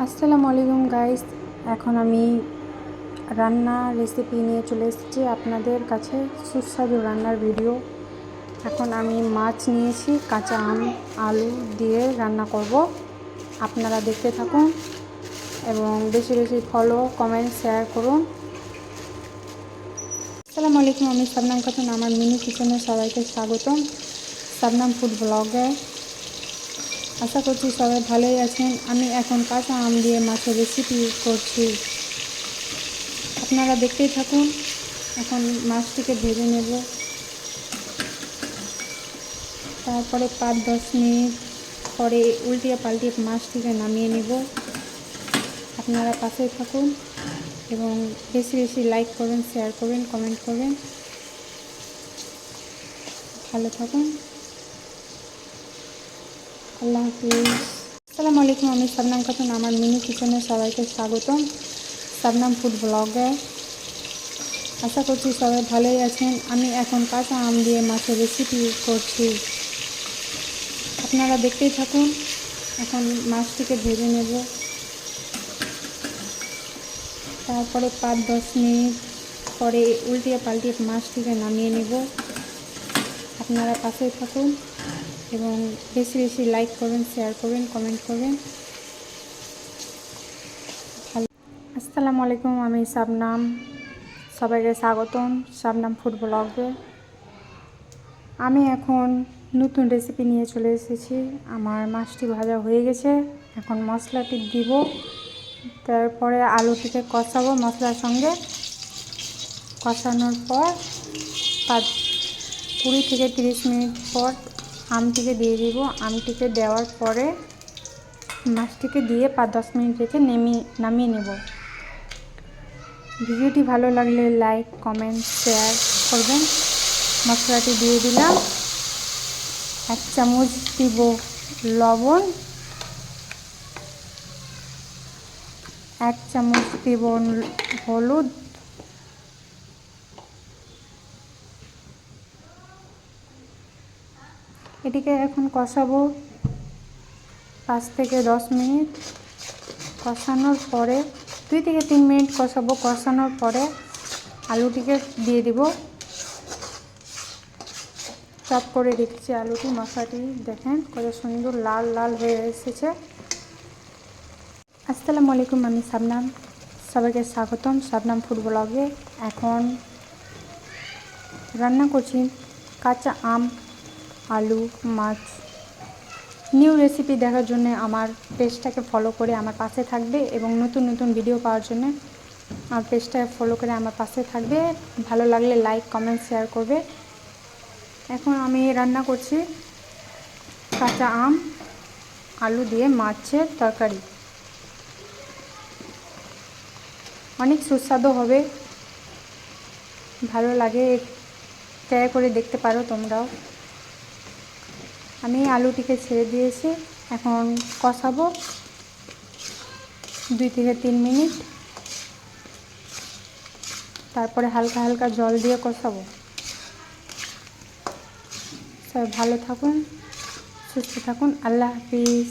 আসসালামু আলাইকুম গাইস। এখন আমি রান্না রেসিপি নিয়ে চলে এসেছি আপনাদের কাছে, সুস্বাদু রান্নার ভিডিও। এখন আমি মাছ নিয়েছি, কাঁচা আম আলু দিয়ে রান্না করব। আপনারা দেখতে থাকুন এবং বেশি বেশি ফলো কমেন্ট শেয়ার করুন। আসসালামু আলাইকুম, আমি শবনম খাতুন। আমার মিনি কিচেনে সবাইকে স্বাগতম। শবনম ফুড ব্লগে আশা করছি সবাই ভালোই আছেন। আমি এখন কাঁচা আম দিয়ে মাছের রেসিপি করছি, আপনারা দেখতেই থাকুন। এখন মাছটিকে ভেজে নেব, তারপরে 5-10 মিনিট পরে উল্টিয়ে পাল্টিয়ে মাছটিকে নামিয়ে নেব। আপনারা পাশেই থাকুন এবং বেশি বেশি লাইক করবেন, শেয়ার করবেন, কমেন্ট করবেন। ভালো থাকুন, আল্লাহ হাফিজ। আসসালামু আলাইকুম, আমি শবনম খাতুন। আমার মিনি কিচেনে সবাইকে স্বাগতম। শবনম ফুড ব্লগে আশা করছি সবাই ভালোই আছেন। আমি এখন কাঁচা আম দিয়ে মাছের রেসিপি করছি, আপনারা দেখতেই থাকুন। এখন মাছটিকে ভেজে নেব, তারপরে 5-10 মিনিট পরে উল্টিয়ে পাল্টিয়ে মাছটিকে নামিয়ে নেব। আপনারা পাশেই থাকুন এবং বেশি বেশি লাইক করবেন, শেয়ার করবেন, কমেন্ট করবেন। আসসালামু আলাইকুম, আমি শবনম, সবাইকে স্বাগতম শবনম ফুড ব্লগে। আমি এখন নতুন রেসিপি নিয়ে চলে এসেছি। আমার মাছটি ভাজা হয়ে গেছে, এখন মশলাটি দিব, তারপরে আলুটিকে কষাবো মশলার সঙ্গে। কষানোর পর 20-30 মিনিট পর আমটিকে দিয়ে দিব। আমটিকে দেওয়ার পরে মাছটিকে দিয়ে 5-10 মিনিট রেখে নামিয়ে নেব। ভিডিওটি ভালো লাগলে লাইক কমেন্ট শেয়ার করবেন। মশলাটি দিয়ে দিলাম, 1 চামচ দিব লবণ, 1 চামচ দিব হলুদ, এটিকে এখন কষাবো 5-10 মিনিট। কষানোর পরে 2-3 মিনিট কষাবো। কষানোর পরে আলুটিকে দিয়ে দিব। চপ করে রেখেছি আলুটি, মশলাটি দেখেন কত সুন্দর লাল লাল হয়ে এসেছে। আসসালামু আলাইকুম, আমি শবনম, সবাইকে স্বাগতম শবনম ফুড ব্লগে। এখন রান্না করছি কাঁচা আম আলু মাছ। নিউ রেসিপি দেখার জন্য আমার পেজটাকে ফলো করে আমার পাশে থাকবে এবং নতুন নতুন ভিডিও পাওয়ার জন্য আমার পেজটাকে ফলো করে আমার পাশে থাকবে। ভালো লাগলে লাইক কমেন্ট শেয়ার করবে। এখন আমি রান্না করছি কাঁচা আম আলু দিয়ে মাছের তরকারি। অনেক সুস্বাদু হবে, ভালো লাগে, ট্রাই করে দেখতে পারো তোমরাও। আমি আলুটিকে ছেড়ে দিয়েছি, এখন কষাবো 2-3 মিনিট, তারপরে হালকা হালকা জল দিয়ে কষাবো। সবাই ভালো থাকুন, সুস্থ থাকুন, আল্লাহ হাফিজ।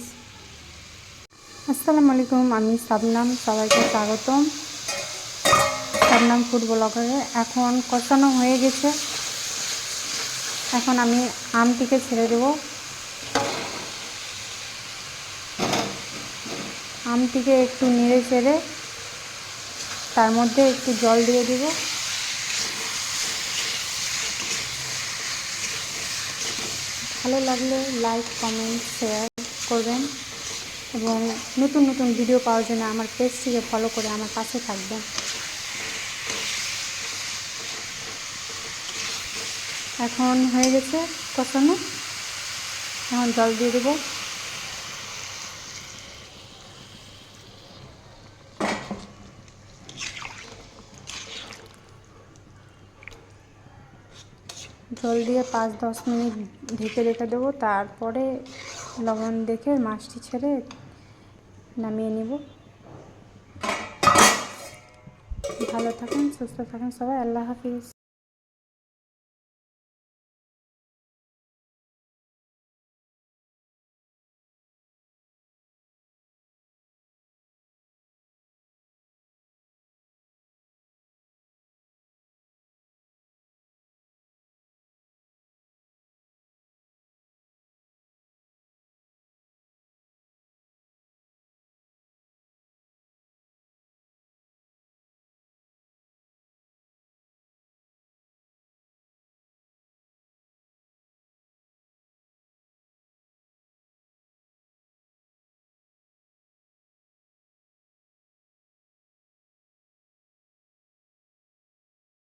আসসালামু আলাইকুম, আমি শবনম, সবাইকে স্বাগতম শবনম ফুড ব্লগে। এখন কষানো হয়ে গেছে, এখন আমি আমটিকে ছেড়ে দেব। আমটিকে একটু নেড়ে চেড়ে তার মধ্যে একটু জল দিয়ে দিব। ভালো লাগলে লাইক কমেন্ট শেয়ার করবেন এবং নতুন নতুন ভিডিও পাওয়ার জন্য আমার পেজটিকে ফলো করে আমার পাশে থাকবেন। এখন হয়ে গেছে কষানো, এখন জল দিয়ে দেব। জল দিয়ে 5-10 মিনিট ঢেকে রেখে দেবো, তারপরে লবণ দেখে মাছটি ছেড়ে নামিয়ে নেব। ভালো থাকুন, সুস্থ থাকুন সবাই, আল্লাহ হাফিজ।